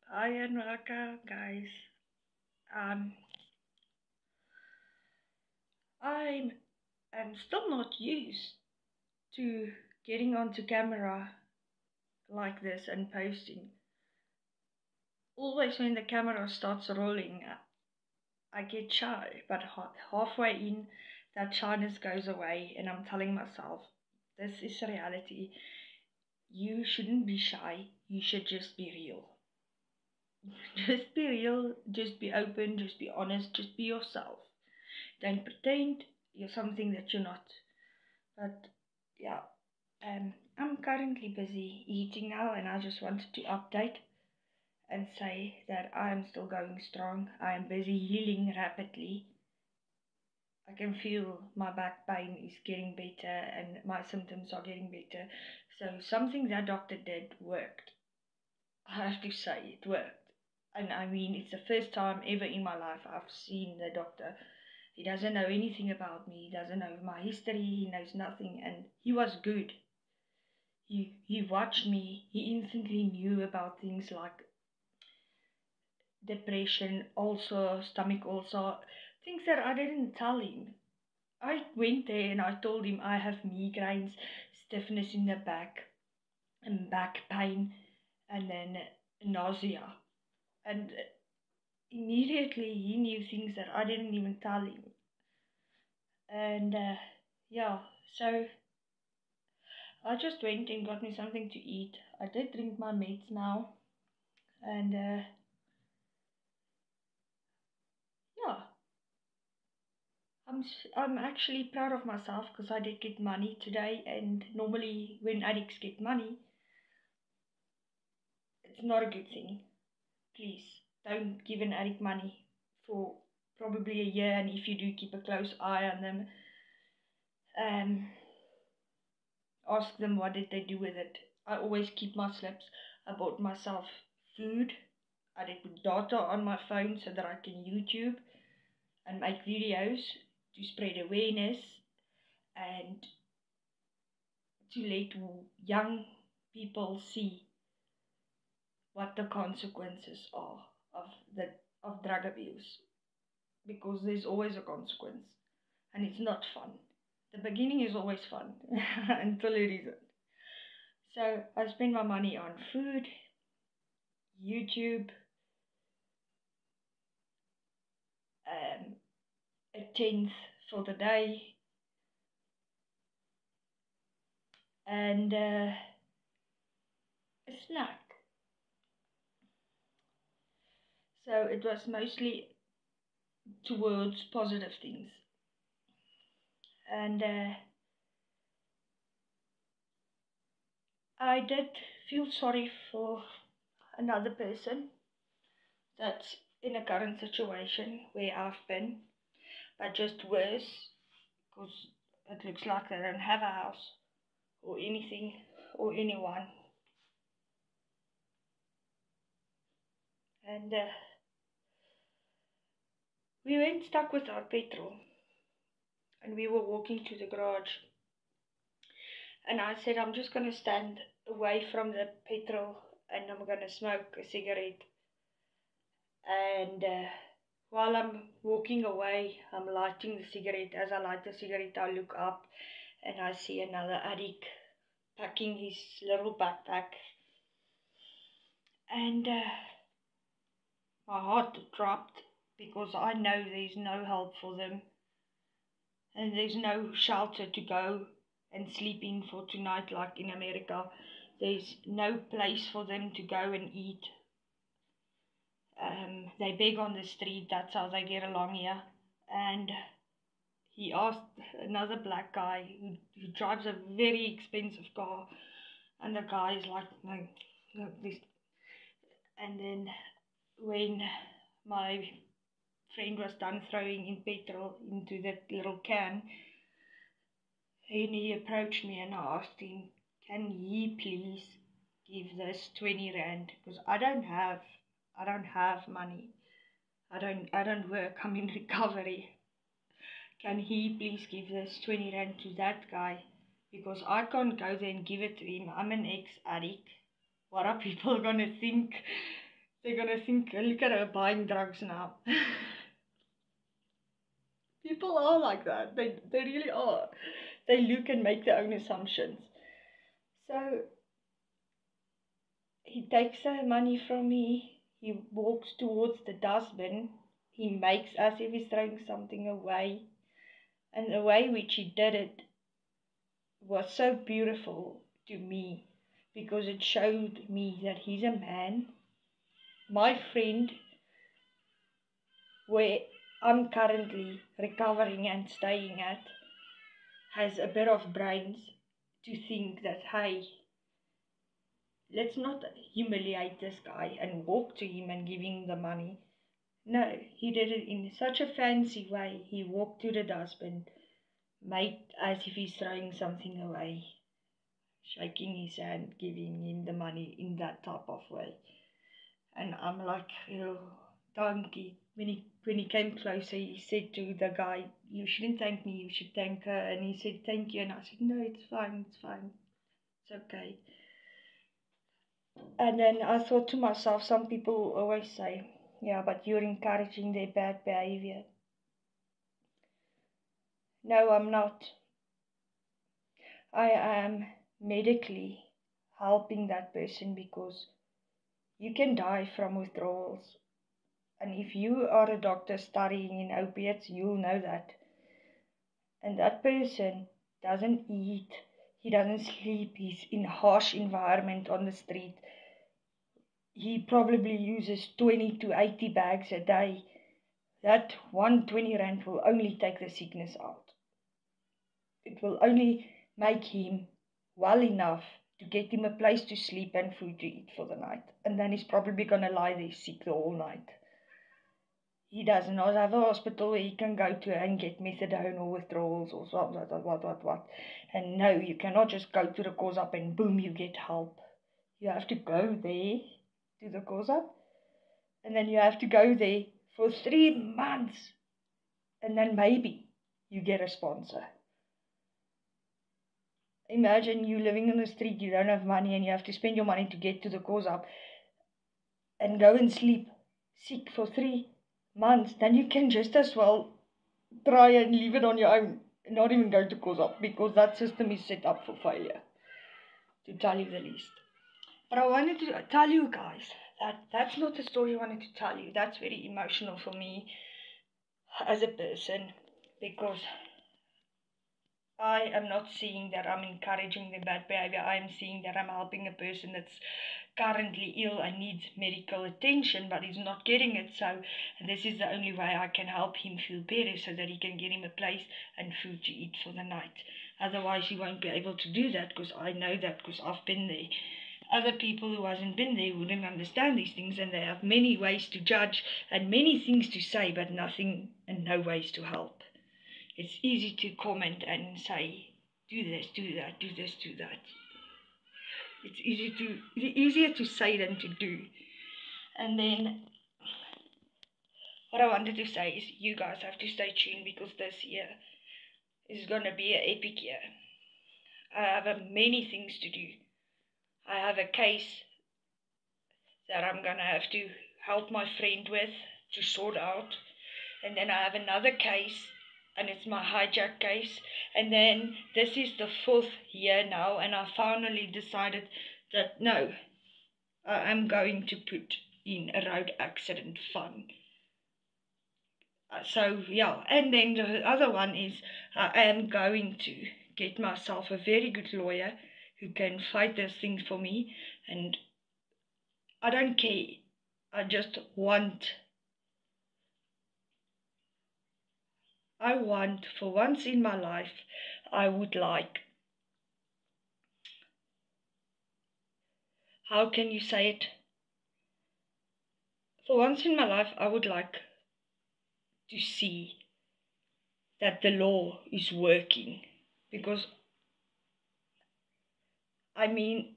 Hi and welcome, guys. Um, I'm am still not used to getting onto camera like this and posting. Always when the camera starts rolling, I get shy, but halfway in, that shyness goes away, and I'm telling myself, this is reality. You shouldn't be shy. You should just be real. Just be real. Just be open. Just be honest. Just be yourself. Don't pretend you're something that you're not. But yeah, I'm currently busy eating now, and I just wanted to update and say that I am still going strong. I am busy healing rapidly. I can feel my back pain is getting better and my symptoms are getting better. So something that doctor did worked. I have to say it worked. And I mean, it's the first time ever in my life I've seen the doctor. He doesn't know anything about me, he doesn't know my history, he knows nothing, and he was good. He watched me, he instantly knew about things like depression, ulcer, stomach ulcer, things that I didn't tell him. I went there and I told him I have migraines, stiffness in the back, and back pain, and then nausea. And immediately he knew things that I didn't even tell him. And yeah, so I just went and got me something to eat. I did drink my meds now, and yeah, I'm actually proud of myself because I did get money today. And normally, when addicts get money, it's not a good thing. Please don't give an addict money for probably a year, and if you do, keep a close eye on them. Um, Ask them what did they do with it. I always keep my slips. I bought myself food. I did put data on my phone so that I can YouTube and make videos to spread awareness and to let young people see what the consequences are of the of drug abuse, because there's always a consequence and it's not fun. The beginning is always fun until it isn't. So I spend my money on food, YouTube, um, a tenth for the day, and a snack. So it was mostly towards positive things. And I did feel sorry for another person that's in a current situation where I've been, but just worse, because it looks like they don't have a house or anything or anyone. And we went stuck with our petrol, and we were walking to the garage. And I said, I'm just going to stand away from the petrol and I'm going to smoke a cigarette. And while I'm walking away, I'm lighting the cigarette. As I light the cigarette, I look up and I see another addict packing his little backpack. And my heart dropped because I know there's no help for them. And there's no shelter to go and sleep in for tonight like in America. There's no place for them to go and eat. They beg on the street, that's how they get along here. And he asked another black guy who drives a very expensive car, and the guy is like, no, no, this. And then when my friend was done throwing in petrol into that little can, and he approached me and I asked him, can he please give this 20 rand? Because I don't have money. I don't work, I'm in recovery. Can he please give this 20 rand to that guy? Because I can't go there and give it to him. I'm an ex-addict. What are people gonna think? They're gonna think, look at her buying drugs now. People are like that. They really are. They look and make their own assumptions. So he takes the money from me. He walks towards the dustbin. He makes as if he's throwing something away. And the way which he did it was so beautiful to me because it showed me that he's a man. My friend, where I'm currently recovering and staying at, has a bit of brains to think that, hey, let's not humiliate this guy and walk to him and give him the money. No, he did it in such a fancy way. He walked to the dustbin, made as if he's throwing something away, shaking his hand, giving him the money in that type of way. And I'm like, oh, donkey. When he came closer, he said to the guy, you shouldn't thank me, you should thank her. And he said, thank you. And I said, no, it's fine, it's okay. And then I thought to myself, some people always say, yeah, but you're encouraging their bad behavior. No, I'm not. I am medically helping that person because you can die from withdrawals. And if you are a doctor studying in opiates, you'll know that. And that person doesn't eat, he doesn't sleep, he's in a harsh environment on the street. He probably uses 20 to 80 bags a day. That 120 rand will only take the sickness out. It will only make him well enough to get him a place to sleep and food to eat for the night. And then he's probably going to lie there sick the whole night. He does not have a hospital where he can go to and get methadone or withdrawals or what. And no, you cannot just go to the COSAP and boom, you get help. You have to go there to the COSAP. And then you have to go there for 3 months. And then maybe you get a sponsor. Imagine you living on the street, you don't have money, and you have to spend your money to get to the COSAP and go and sleep sick for 3 months. Then you can just as well try and leave it on your own and not even go to COSAP because that system is set up for failure, to tell you the least. But I wanted to tell you guys that that's not the story I wanted to tell you. That's very emotional for me as a person because I am not seeing that I'm encouraging the bad behavior. I am seeing that I'm helping a person that's currently ill and needs medical attention but is not getting it. So this is the only way I can help him feel better so that he can get him a place and food to eat for the night. Otherwise he won't be able to do that because I know that because I've been there. Other people who hasn't been there wouldn't understand these things, and they have many ways to judge and many things to say but nothing and no ways to help. It's easy to comment and say, do this, do that, do this, do that. It's easier to say than to do. And then what I wanted to say is you guys have to stay tuned because this year is going to be an epic year. I have many things to do. I have a case that I'm going to have to help my friend with to sort out. And then I have another case, and it's my hijack case. And then this is the 4th year now, and I finally decided that no, I'm going to put in a road accident fund. So yeah, and then the other one is I am going to get myself a very good lawyer who can fight this thing for me, and I don't care. I just want for once in my life, I would like, how can you say it? For once in my life, I would like to see that the law is working. Because, I mean,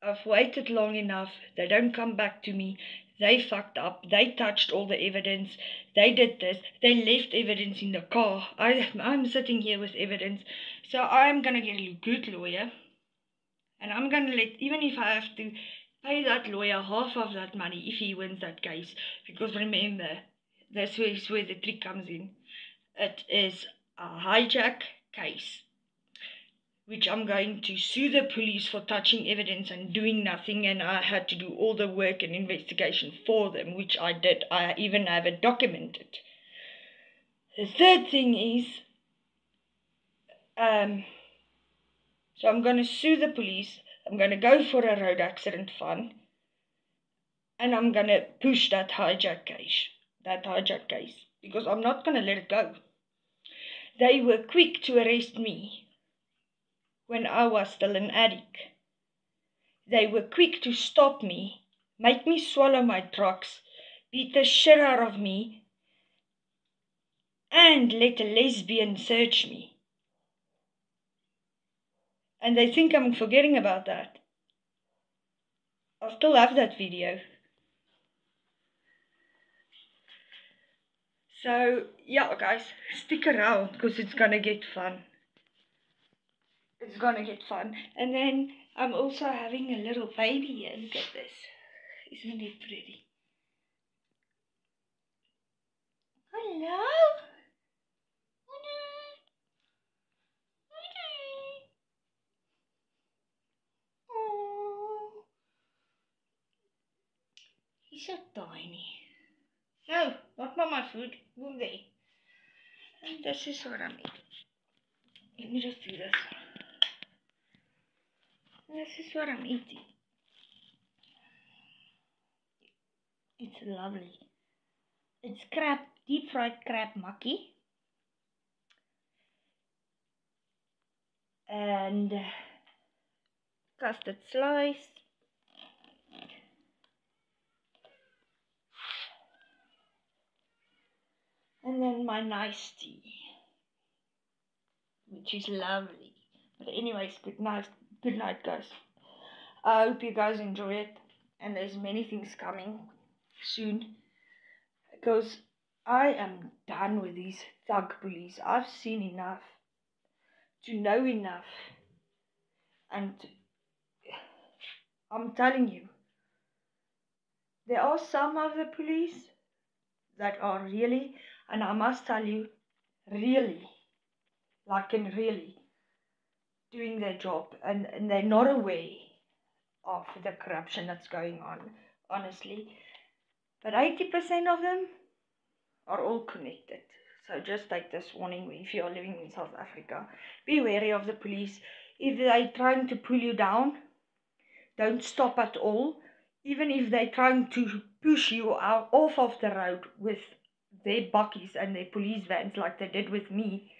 I've waited long enough. They don't come back to me. They fucked up. They touched all the evidence. They did this. They left evidence in the car. I'm sitting here with evidence. So I'm going to get a good lawyer. And I'm going to even if I have to pay that lawyer half of that money if he wins that case. Because remember, that's where the trick comes in. It is a hijack case, which I'm going to sue the police for touching evidence and doing nothing, and I had to do all the work and investigation for them, which I did. I even have it documented. The third thing is, so I'm going to sue the police, I'm going to go for a road accident fund, and I'm going to push that hijack case, because I'm not going to let it go. They were quick to arrest me when I was still an addict. They were quick to stop me, make me swallow my drugs, beat the shit out of me, and let a lesbian search me. And they think I'm forgetting about that. I still have that video. So, yeah, guys, stick around because it's gonna get fun. It's gonna get fun. And then I'm also having a little baby here. Look at this. Isn't it pretty? Hello? Oh, he's so tiny. No, not my food. Move there. And this is what I'm eating. Let me just do this. This is what I'm eating. It's lovely. It's crab, deep fried crab makkie. And custard slice. And then my nice tea, which is lovely. But anyways, good night, guys. I hope you guys enjoy it, and there's many things coming soon, because I am done with these thug bullies. I've seen enough to know enough, and I'm telling you, there are some of the police that are really, and I must tell you, really, like in really, doing their job, and they're not aware of the corruption that's going on, honestly. But 80% of them are all connected. So just take this warning if you are living in South Africa. Be wary of the police. If they're trying to pull you down, don't stop at all. Even if they're trying to push you out off of the road with their bakkies and their police vans like they did with me,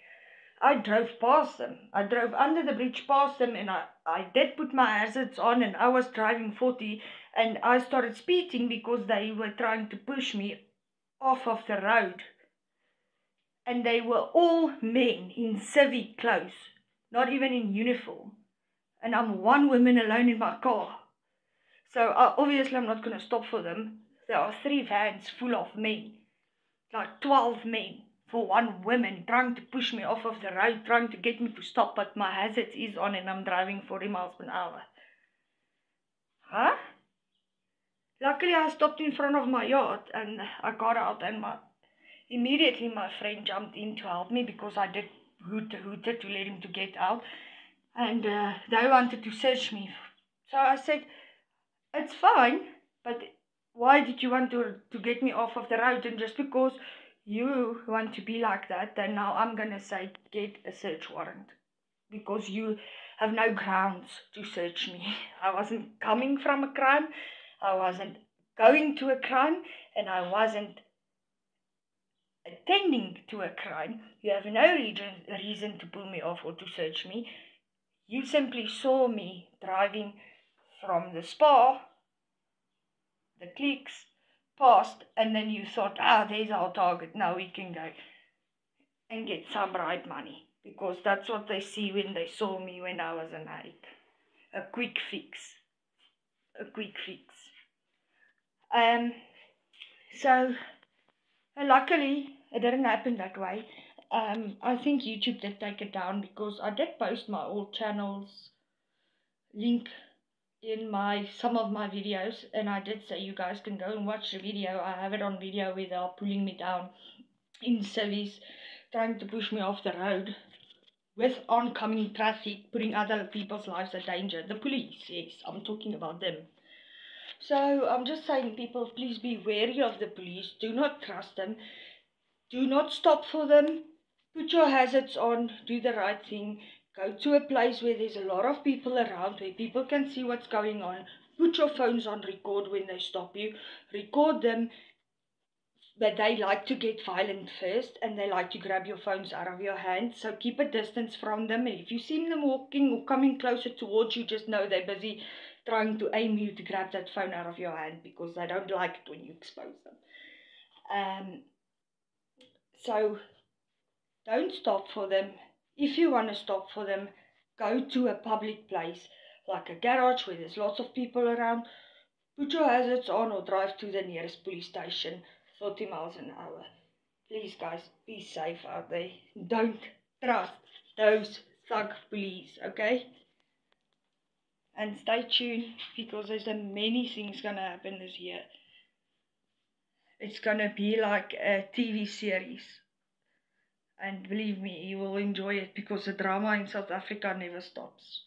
I drove past them. I drove under the bridge past them, and I did put my hazards on, and I was driving 40, and I started speeding because they were trying to push me off of the road. And they were all men in civic clothes, not even in uniform. And I'm one woman alone in my car. So obviously I'm not going to stop for them. There are 3 vans full of men, like 12 men. For one woman trying to push me off of the road, trying to get me to stop, but my hazard is on and I'm driving 40 miles per hour. Huh? Luckily I stopped in front of my yard and I got out, and immediately my friend jumped in to help me because I did hooted to let him to get out, and they wanted to search me. So I said, it's fine, but why did you want to get me off of the road? And just because you want to be like that, then now I'm going to say get a search warrant, because you have no grounds to search me. I wasn't coming from a crime, I wasn't going to a crime, and I wasn't attending to a crime. You have no reason to pull me off or to search me. You simply saw me driving from the spa, the clicks, past, and then you thought, there's our target, now we can go and get some bribe money, because that's what they see when they saw me when I was an addict. A quick fix. So luckily it didn't happen that way. I think YouTube did take it down, because I did post my old channel's link in some of my videos, and I did say you guys can go and watch the video. I have it on video where they are pulling me down in civvies, trying to push me off the road with oncoming traffic, putting other people's lives at danger. The police, yes, I'm talking about them. So I'm just saying, people, please be wary of the police. Do not trust them. Do not stop for them. Put your hazards on. Do the right thing. Go to a place where there's a lot of people around, where people can see what's going on. Put your phones on record when they stop you. Record them. But they like to get violent first, and they like to grab your phones out of your hand. So keep a distance from them. And if you see them walking or coming closer towards you, just know they're busy trying to aim you to grab that phone out of your hand, because they don't like it when you expose them. So don't stop for them. If you want to stop for them, go to a public place like a garage where there's lots of people around. Put your hazards on or drive to the nearest police station, 30 miles an hour. Please, guys, be safe out there. Don't trust those thug police, okay? And stay tuned, because there's many things gonna happen this year. It's gonna be like a TV series. And believe me, you will enjoy it, because the drama in South Africa never stops.